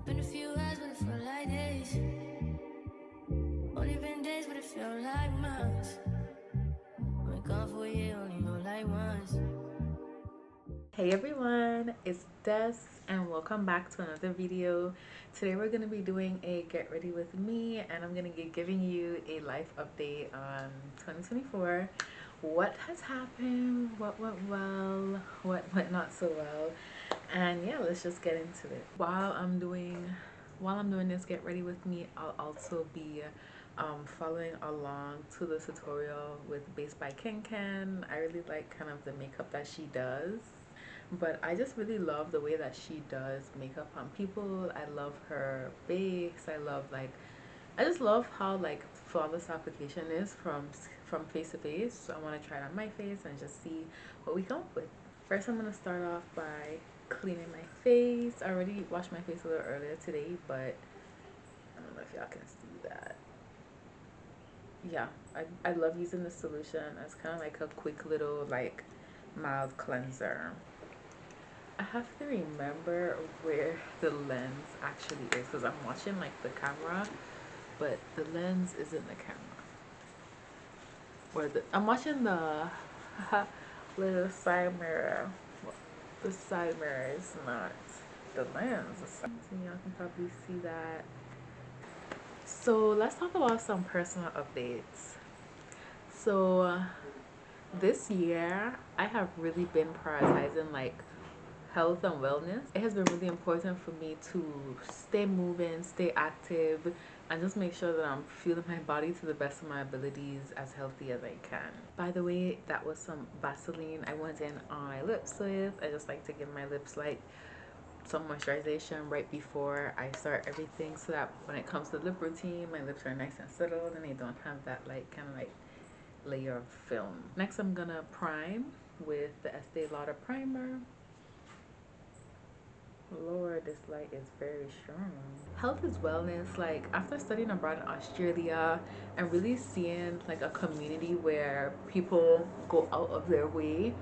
Been a few hours, but it felt like days. Only been days, but it felt like months. Been gone for a year, only know like once. Hey everyone, it's Des and welcome back to another video. Today we're going to be doing a get ready with me and I'm going to be giving you a life update on 2024. What has happened, what went well, what went not so well, and yeah, let's just get into it. While I'm doing this get ready with me, I'll also be following along to the tutorial with Base by Ken. I really like kind of the makeup that she does, but I just really love the way that she does makeup on people. I love her base. I just love how like flawless application is from face to face. So I want to try it on my face and just see what we come up with. First, I'm gonna start off by cleaning my face. I already washed my face a little earlier today, but I don't know if y'all can see that. Yeah, I love using this solution as kind of like a quick little like mild cleanser. I have to remember where the lens actually is because I'm watching like the camera, but the lens isn't the camera. I'm watching the little side mirror. Well, the side mirror is not the lens. So y'all can probably see that. So let's talk about some personal updates. So this year I have really been prioritizing like health and wellness. It has been really important for me to stay moving, stay active, and just make sure that I'm feeling my body to the best of my abilities as healthy as I can. By the way, that was some Vaseline I went in on my lips with. I just like to give my lips like some moisturization right before I start everything so that when it comes to lip routine, my lips are nice and settled and they don't have that like kind of like layer of film. Next, I'm gonna prime with the Estee Lauder primer. Lord, this light is very strong. Health is wellness. Like after studying abroad in Australia and really seeing like a community where people go out of their way,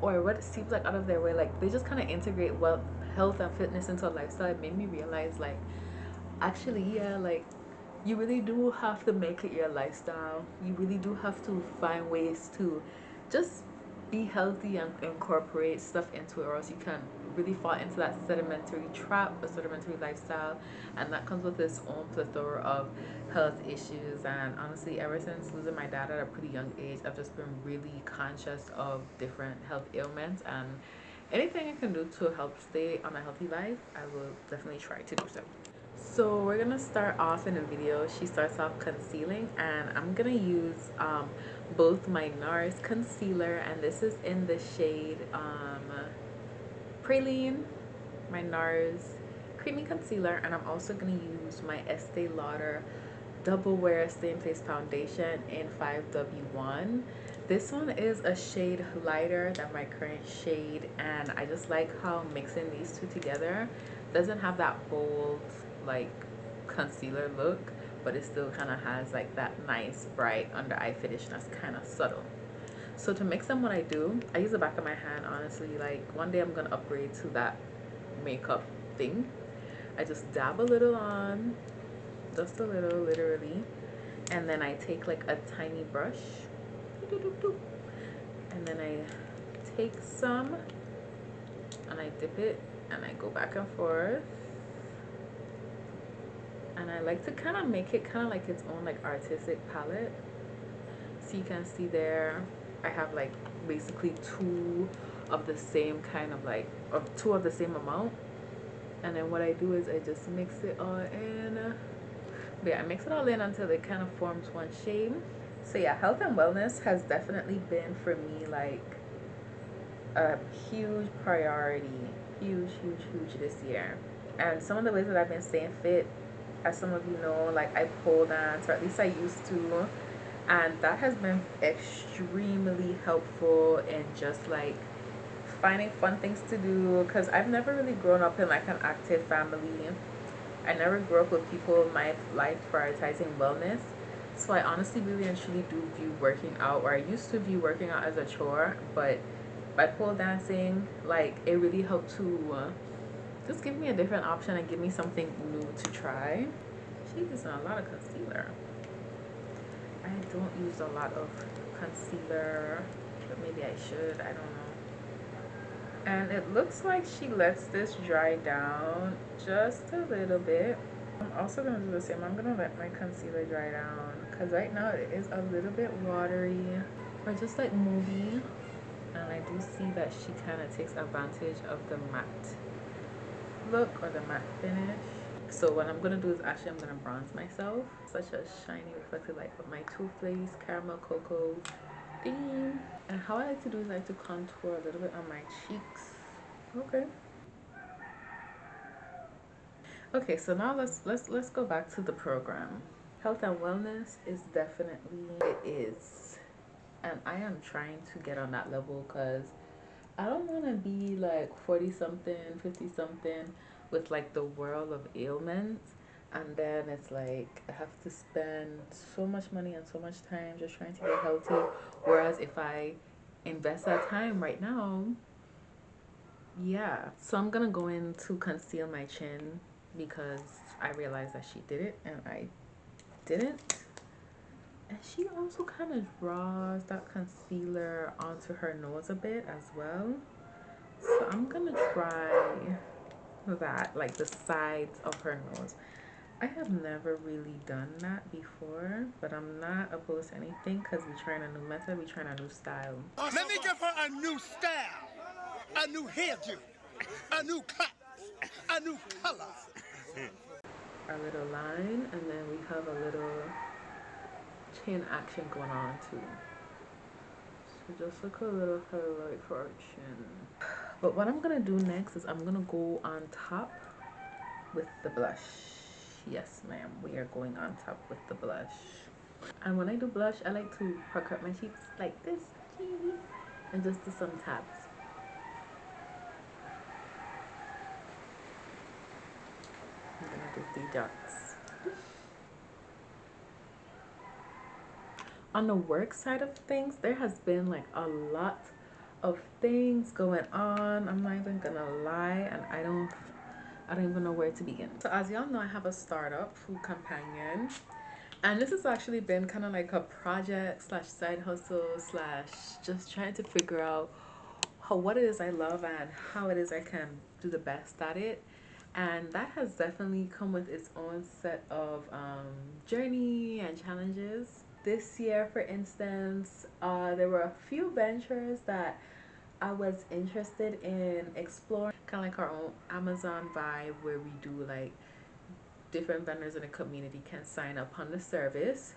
or what it seems like out of their way, like they just kind of integrate well health and fitness into a lifestyle. It made me realize like actually yeah, like you really do have to make it your lifestyle. You really do have to find ways to just be healthy and incorporate stuff into it, or else you can really fall into that sedimentary trap, a sedimentary lifestyle, and that comes with its own plethora of health issues. And honestly, ever since losing my dad at a pretty young age, I've just been really conscious of different health ailments, and anything I can do to help stay on a healthy life, I will definitely try to do so. So we're gonna start off in the video. She starts off concealing, and I'm gonna use both my NARS concealer, and this is in the shade Praline, my NARS creamy concealer, and I'm also gonna use my Estee Lauder Double Wear Stay in Place foundation in 5W1. This one is a shade lighter than my current shade, and I just like how mixing these two together doesn't have that bold like concealer look, but it still kind of has like that nice bright under eye finish that's kind of subtle. So to mix them, what I do, I use the back of my hand. Honestly, like one day I'm gonna upgrade to that makeup thing. I just dab a little on, just a little, literally, and then I take like a tiny brush, and then I take some and I dip it and I go back and forth, and I like to kind of make it kind of like its own like artistic palette. So you can see there I have like basically two of the same kind of like of two of the same amount, and then what I do is I just mix it all in. But yeah, I mix it all in until it kind of forms one shade. So yeah, health and wellness has definitely been for me like a huge priority, huge this year. And some of the ways that I've been staying fit, as some of you know, like I pole dance, or at least I used to, and that has been extremely helpful in just like finding fun things to do, because I've never really grown up in like an active family. I never grew up with people in my life prioritizing wellness. So I honestly really and truly do view working out, or I used to view working out as a chore, but by pole dancing, like it really helped to Just give me a different option and give me something new to try. She's using a lot of concealer. I don't use a lot of concealer, but maybe I should. I don't know. And it looks like she lets this dry down just a little bit. I'm also going to do the same. I'm going to let my concealer dry down because right now it is a little bit watery or just like movie. And I do see that she kind of takes advantage of the matte look or the matte finish. So what I'm going to do is actually I'm going to bronze myself. Such a shiny reflective light with my Too Faced Caramel Cocoa theme. And how I like to do is I like to contour a little bit on my cheeks. Okay. Okay, so now let's go back to the program. Health and wellness is definitely it is. And I am trying to get on that level because I don't want to be like 40 something, 50 something with like the world of ailments. And then it's like I have to spend so much money and so much time just trying to get healthy. Whereas if I invest that time right now, yeah. So I'm gonna go in to conceal my chin because I realized that she did it and I didn't. And she also kind of draws that concealer onto her nose a bit as well. So I'm gonna try that, like the sides of her nose. I have never really done that before, but I'm not opposed to anything because we're trying a new method, we're trying a new style. Let me give her a new style, a new hairdo, a new cut, a new color. Our little line, and then we have a little chin action going on too. So just like a little highlight for our chin. But what I'm gonna do next is I'm gonna go on top with the blush. Yes, ma'am, we are going on top with the blush. And when I do blush, I like to pucker up my cheeks like this, and just do some taps. I'm gonna do 3 dots. On the work side of things, there has been like a lot of things going on. I'm not even gonna lie, and I don't even know where to begin. So as y'all know, I have a startup, Food Companion, and this has actually been kind of like a project slash side hustle slash just trying to figure out what it is I love and how it is I can do the best at it. And that has definitely come with its own set of journey and challenges. This year, for instance, there were a few ventures that I was interested in exploring, kind of like our own Amazon vibe where we do like different vendors in the community can sign up on the service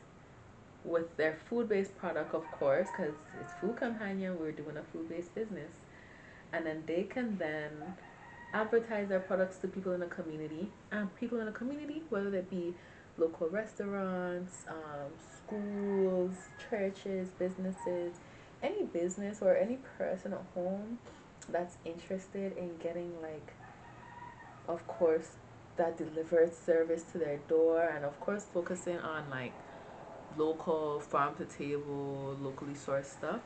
with their food-based product, of course, because it's Food Companion, we're doing a food-based business. And then they can then advertise their products to people in the community, and people in the community, whether it be local restaurants, schools, churches, businesses, any business or any person at home that's interested in getting like, of course, that delivered service to their door, and of course focusing on like local farm to table, locally sourced stuff,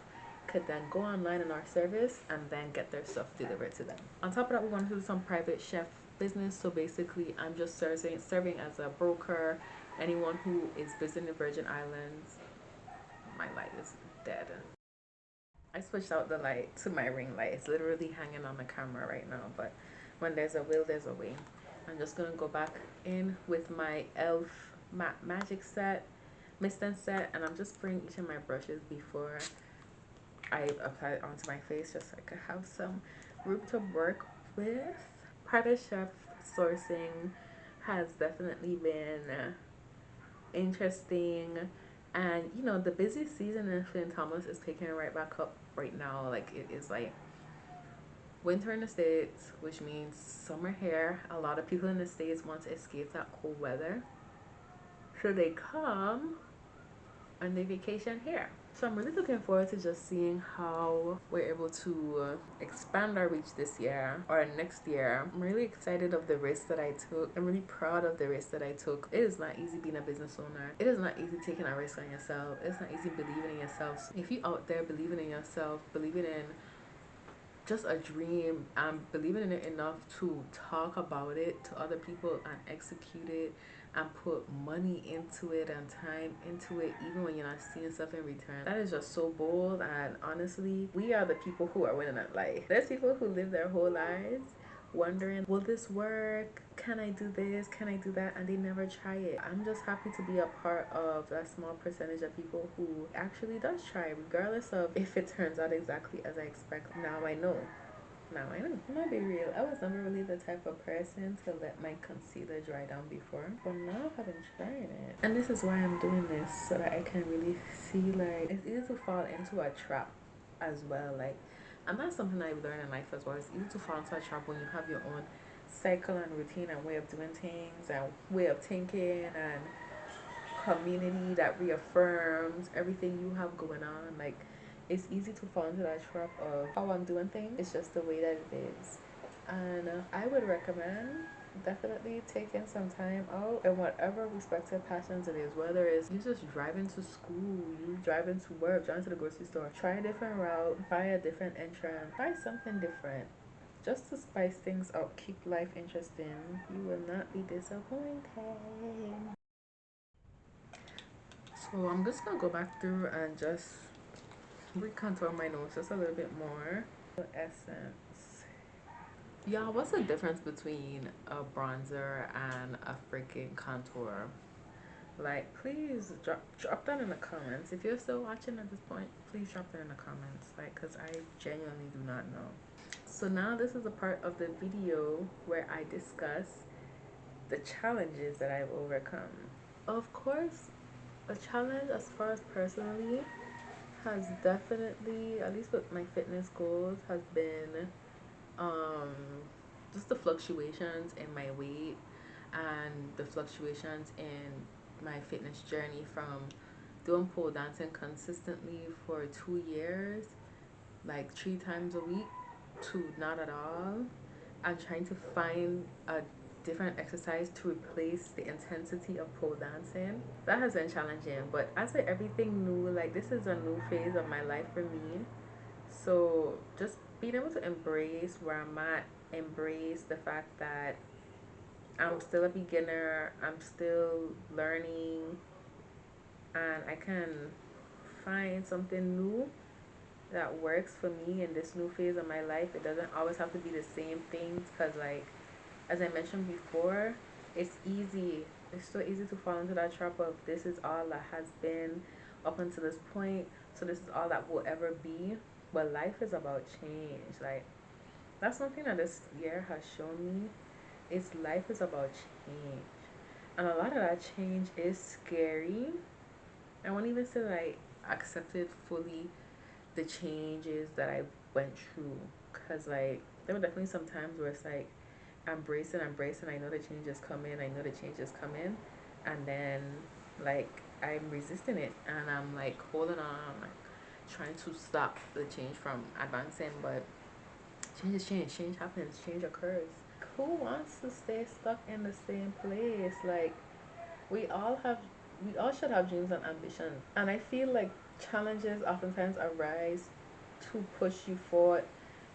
could then go online in our service and then get their stuff delivered to them. On top of that, we want to do some private chef business. So basically, I'm just serving as a broker. Anyone who is visiting the Virgin Islands, my light is dead. I switched out the light to my ring light. It's literally hanging on the camera right now, but when there's a will, there's a way. I'm just gonna go back in with my e.l.f. matte magic set, mist and set, and I'm just spraying each of my brushes before I apply it onto my face, just so I could have some room to work with. Private chef sourcing has definitely been interesting, and you know, the busy season in Flint Thomas is picking right back up right now. Like, it is like winter in the States, which means summer here. A lot of people in the States want to escape that cold weather, so they come and they vacation here. So I'm really looking forward to just seeing how we're able to expand our reach this year or next year. I'm really excited of the risk that I took. I'm really proud of the risk that I took. It is not easy being a business owner. It is not easy taking a risk on yourself. It's not easy believing in yourself. So if you out there believing in yourself, believing in just a dream. I'm believing in it enough to talk about it to other people and execute it and put money into it and time into it, even when you're not seeing stuff in return. That is just so bold. And honestly, we are the people who are winning at life. There's people who live their whole lives wondering, will this work? Can I do this? Can I do that? And they never try it. I'm just happy to be a part of that small percentage of people who actually does try, regardless of if it turns out exactly as I expect. Now I know. Now I know. I'm gonna be real. I was never really the type of person to let my concealer dry down before, but now I've been trying it, and this is why I'm doing this, so that I can really see, like, it's easy to fall into a trap as well. Like, and that's something I've learned in life as well. It's easy to fall into a trap when you have your own cycle and routine and way of doing things and way of thinking and community that reaffirms everything you have going on. Like, it's easy to fall into that trap of how I'm doing things. It's just the way that it is. And I would recommend definitely taking some time out in whatever respective passions it is, whether it's you just driving to school, you driving to work, driving to the grocery store. Try a different route, try a different entrance, try something different just to spice things up, keep life interesting. You will not be disappointed. So I'm just gonna go back through and just recontour my nose just a little bit more. The essence. Y'all, what's the difference between a bronzer and a freaking contour? Like, please drop that in the comments. If you're still watching at this point, please drop that in the comments. Like, because I genuinely do not know. So now this is a part of the video where I discuss the challenges that I've overcome. Of course, a challenge as far as personally has definitely, at least with my fitness goals, has been um just the fluctuations in my weight and the fluctuations in my fitness journey from doing pole dancing consistently for 2 years, like 3 times a week, to not at all, and trying to find a different exercise to replace the intensity of pole dancing. That has been challenging, but as with everything new, like, this is a new phase of my life for me. So just being able to embrace where I'm at, embrace the fact that I'm still a beginner, I'm still learning, and I can find something new that works for me in this new phase of my life. It doesn't always have to be the same things, because, like, as I mentioned before, it's so easy to fall into that trap of this is all that has been up until this point, so this is all that will ever be. But life is about change. Like, that's one thing that this year has shown me, is life is about change, and a lot of that change is scary. I won't even say that I accepted fully the changes that I went through, because, like, there were definitely some times where it's like I'm bracing, I know the change is coming, and then, like, I'm resisting it, and I'm like holding on, like trying to stop the change from advancing. But change happens, change occurs. Who wants to stay stuck in the same place? Like, we all have we all should have dreams and ambitions, and I feel like challenges oftentimes arise to push you forward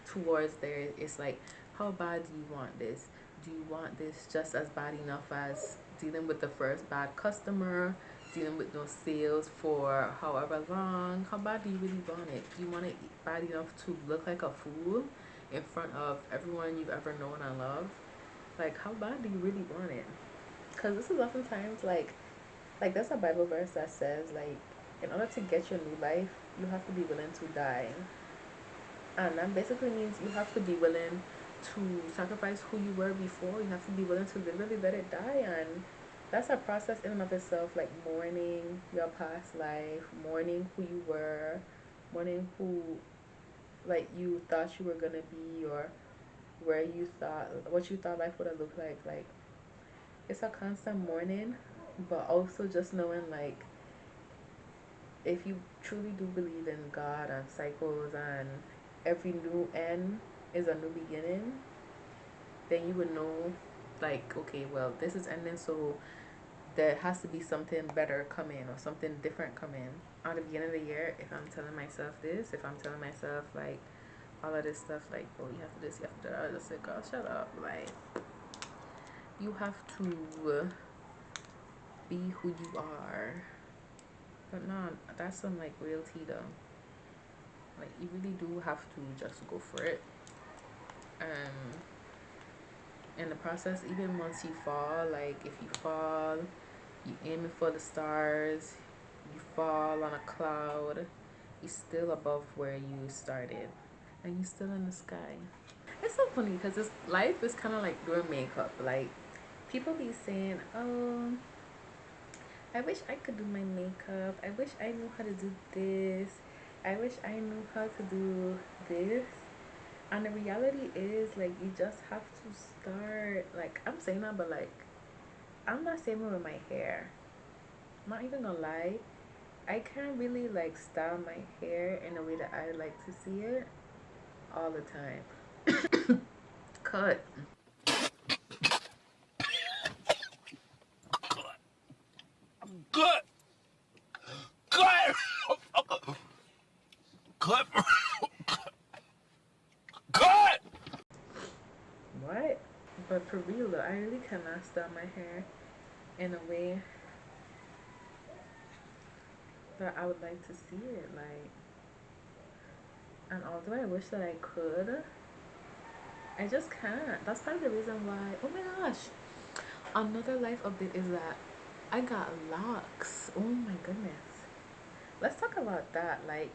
towards there. It's like, how bad do you want this? Do you want this just as bad enough as dealing with the first bad customer, dealing with no sales for however long? How bad do you really want it? Do you want it bad enough to look like a fool in front of everyone you've ever known and loved? Like, how bad do you really want it? Because this is oftentimes like there's a Bible verse that says, like, in order to get your new life, you have to be willing to die. And that basically means you have to be willing to sacrifice who you were before. You have to be willing to literally let it die. And that's a process in and of itself, like mourning your past life, mourning who you were, mourning who, like, you thought you were gonna be, or where you thought, what you thought life would have looked like. Like, it's a constant mourning, but also just knowing, like, if you truly do believe in God and cycles and every new end is a new beginning, then you would know, like, okay, well, this is ending, so there has to be something better coming or something different coming. At the beginning of the year, if I'm telling myself this, if I'm telling myself, like, all of this stuff, like, oh, you have to this, you have to that. I just like, girl, shut up. Like, you have to be who you are. But no, that's some like real tea though. Like, you really do have to just go for it. And in the process, even once you fall, like if you fall, you aiming for the stars, you fall on a cloud, you're still above where you started, and you're still in the sky. It's so funny because this life is kind of like doing makeup. Like, people be saying, oh, I wish I could do my makeup, I wish I knew how to do this, I wish I knew how to do this. And the reality is, like, you just have to start. Like, I'm saying that, but like, I'm not saying with my hair. I'm not even gonna lie, I can't really like style my hair in a way that I like to see it all the time. Cut. Good. Good. Good. Good. What? But for real though, I really cannot style my hair in a way that I would like to see it. Like, and although I wish that I could, I just can't. That's part of the reason why. Oh my gosh! Another life update is that I got locks. Oh my goodness. Let's talk about that. Like,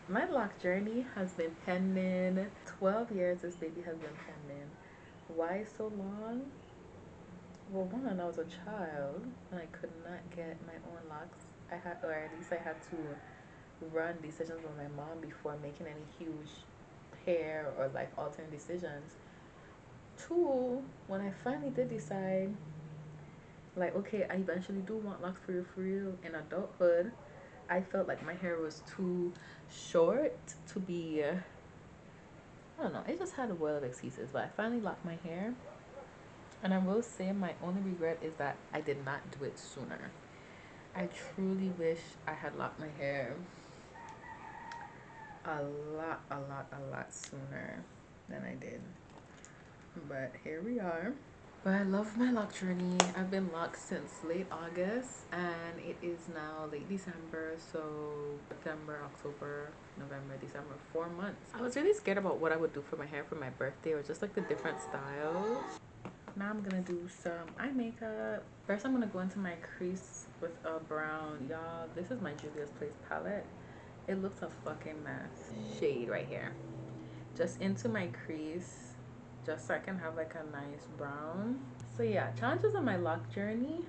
my lock journey has been pending 12 years. This baby has been pending. Why so long? Well, one, I was a child and I could not get my own locks. I had, or at least I had to run decisions with my mom before making any huge hair or like altering decisions. Two, when I finally did decide, like, okay, I eventually do want locks for real in adulthood, I felt like my hair was too short to be. I don't know. I just had a world of excuses, but I finally locked my hair. And I will say my only regret is that I did not do it sooner. I truly wish I had locked my hair a lot sooner than I did. But here we are. But I love my lock journey. I've been locked since late August and it is now late December. So September, October, November, December, 4 months. I was really scared about what I would do for my hair for my birthday or just like the different styles. Now I'm gonna do some eye makeup. First I'm gonna go into my crease with a brown. Y'all, this is my Juvia's Place palette. It looks a fucking mess. Shade right here. Just into my crease, just so I can have like a nice brown. So yeah, challenges on my lock journey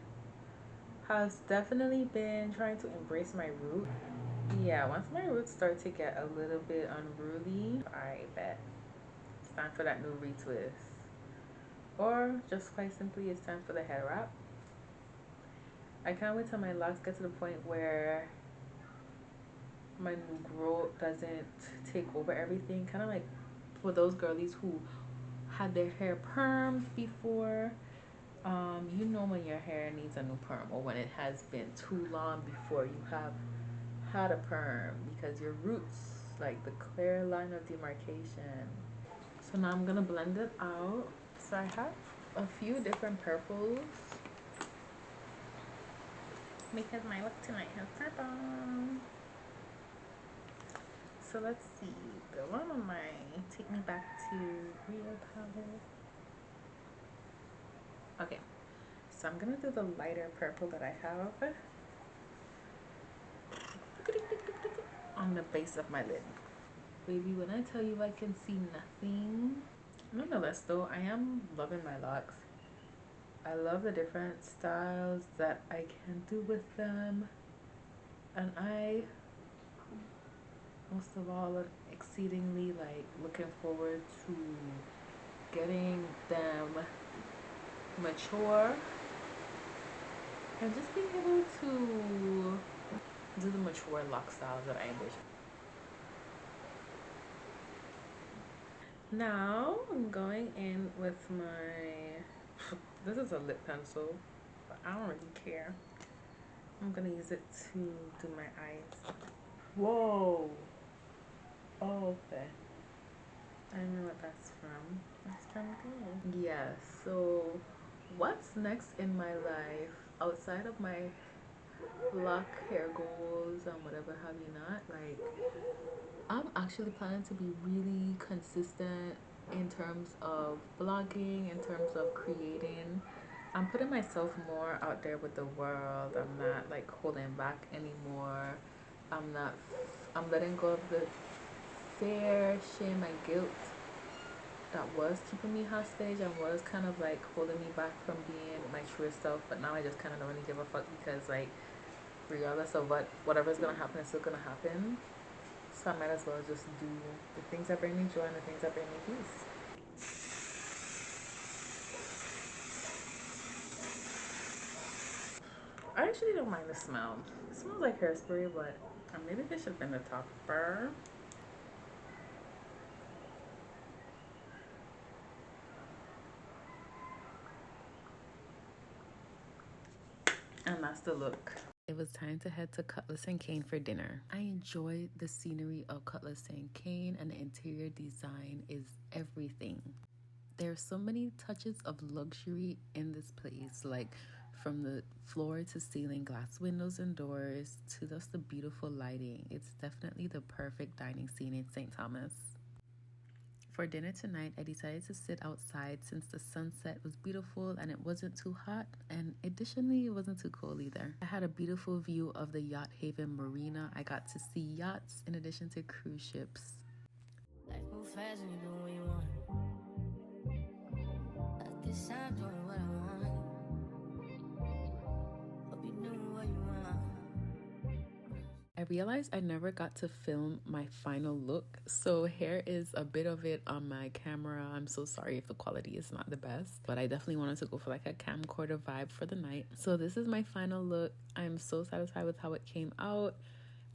has definitely been trying to embrace my root. Yeah, once my roots start to get a little bit unruly, I bet it's time for that new retwist. Or just quite simply, it's time for the head wrap. I can't wait till my locks get to the point where my new growth doesn't take over everything. Kind of like for those girlies who had their hair permed before. You know when your hair needs a new perm or when it has been too long before you have had a perm because your roots, like the clear line of demarcation. So now I'm gonna blend it out. So I have a few different purples because my look tonight has purple. So let's see, the one on my Take Me Back to Rio palette. Okay, so I'm gonna do the lighter purple that I have on the base of my lid. Baby, when I tell you I can see nothing. Nonetheless though, I am loving my locks. I love the different styles that I can do with them. And I, most of all, am exceedingly like looking forward to getting them mature and just being able to do the mature lock styles that I envision. Now I'm going in with my, this is a lip pencil, but I don't really care. I'm gonna use it to do my eyes. Whoa. Oh, okay. I don't know what that's from. That's from Grande. Yeah, so what's next in my life outside of my lock hair goals and whatever have you not? Like, I'm actually planning to be really consistent in terms of blogging, in terms of creating. I'm putting myself more out there with the world. I'm not like holding back anymore. I'm not, I'm letting go of the fear, shame, and guilt that was keeping me hostage and was kind of like holding me back from being my truest self. But now I just kind of don't really give a fuck because, like, regardless of whatever's gonna happen, it's still gonna happen. So I might as well just do the things that bring me joy and the things that bring me peace. I actually don't mind the smell. It smells like hairspray, but maybe this should have been the topper. And that's the look. It was time to head to Cutlass Cane for dinner. I enjoyed the scenery of Cutlass Cane, and the interior design is everything. There's so many touches of luxury in this place, like from the floor to ceiling glass windows and doors to just the beautiful lighting. It's definitely the perfect dining scene in St. Thomas. For dinner tonight, I decided to sit outside since the sunset was beautiful and it wasn't too hot, and additionally, it wasn't too cold either. I had a beautiful view of the Yacht Haven Marina. I got to see yachts in addition to cruise ships. Life move fast when you do what you want. At this time, doing what I want. Hope you doing what you want. I realized I never got to film my final look, so here is a bit of it on my camera. I'm so sorry if the quality is not the best, but I definitely wanted to go for like a camcorder vibe for the night. So this is my final look. I'm so satisfied with how it came out.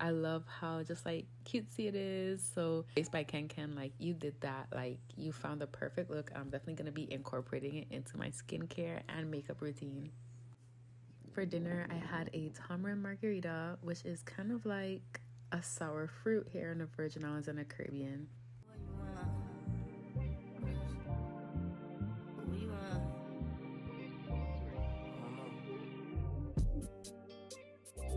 I love how just like cutesy it is. So Based by Ken, like, you did that. Like, you found the perfect look. I'm definitely going to be incorporating it into my skincare and makeup routine. For dinner, I had a tamarind margarita, which is kind of like a sour fruit here in the Virgin Islands and the Caribbean.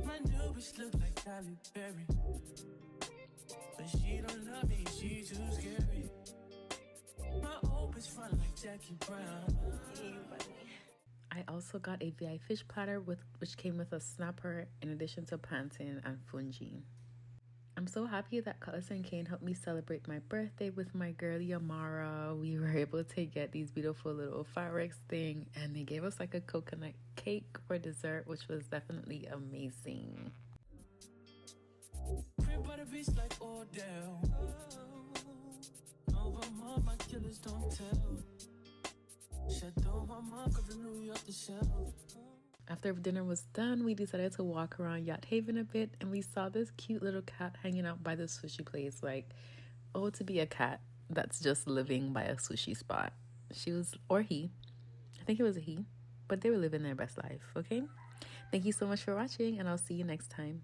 My new bitch look like Halle Berry, but she don't love me, she too scary. My old bitch front like Jackie Brown. I also got a VI fish platter which came with a snapper in addition to plantain and fungi. I'm so happy that Cutlass Cane helped me celebrate my birthday with my girlie Amara. We were able to get these beautiful little fireworks thing, and they gave us like a coconut cake for dessert, which was definitely amazing. Crib by the beach like Odell. No, but mom, my killers don't tell. Shadow my mom, cause I New York the shelf. After dinner was done, we decided to walk around Yacht Haven a bit, and we saw this cute little cat hanging out by the sushi place. Like, oh, to be a cat that's just living by a sushi spot. She was, or he, I think it was a he, but they were living their best life, okay? Thank you so much for watching, and I'll see you next time.